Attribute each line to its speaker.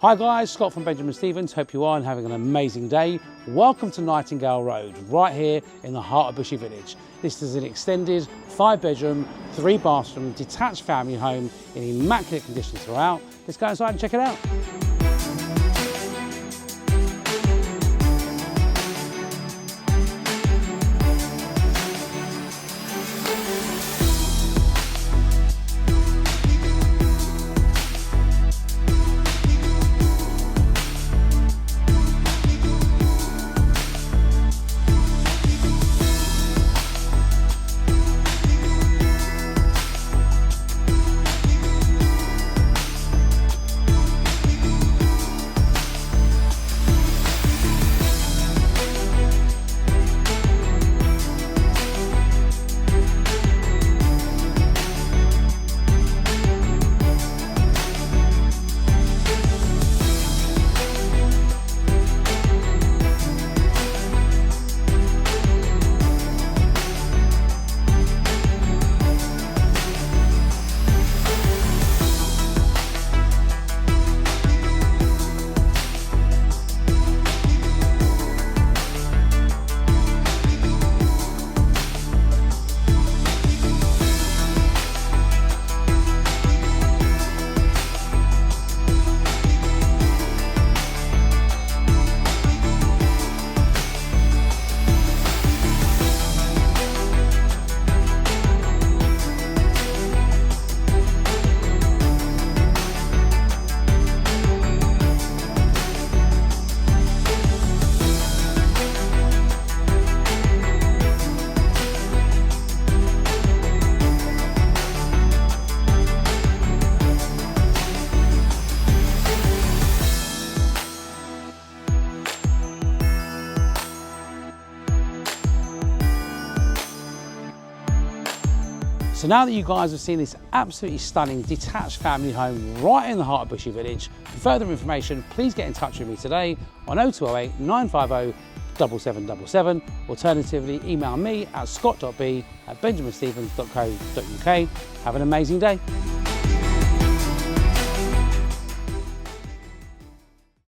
Speaker 1: Hi guys, Scott from Benjamin Stevens. Hope you are and having an amazing day. Welcome to Nightingale Road, right here in the heart of Bushey Village. This is an extended 5-bedroom, 3-bathroom, detached family home in immaculate condition throughout. Let's go inside and check it out. So now that you guys have seen this absolutely stunning detached family home right in the heart of Bushey Village, for further information, please get in touch with me today on 0208 950 7777. Alternatively, email me at scott.b@benjaminstevens.co.uk. Have an amazing day.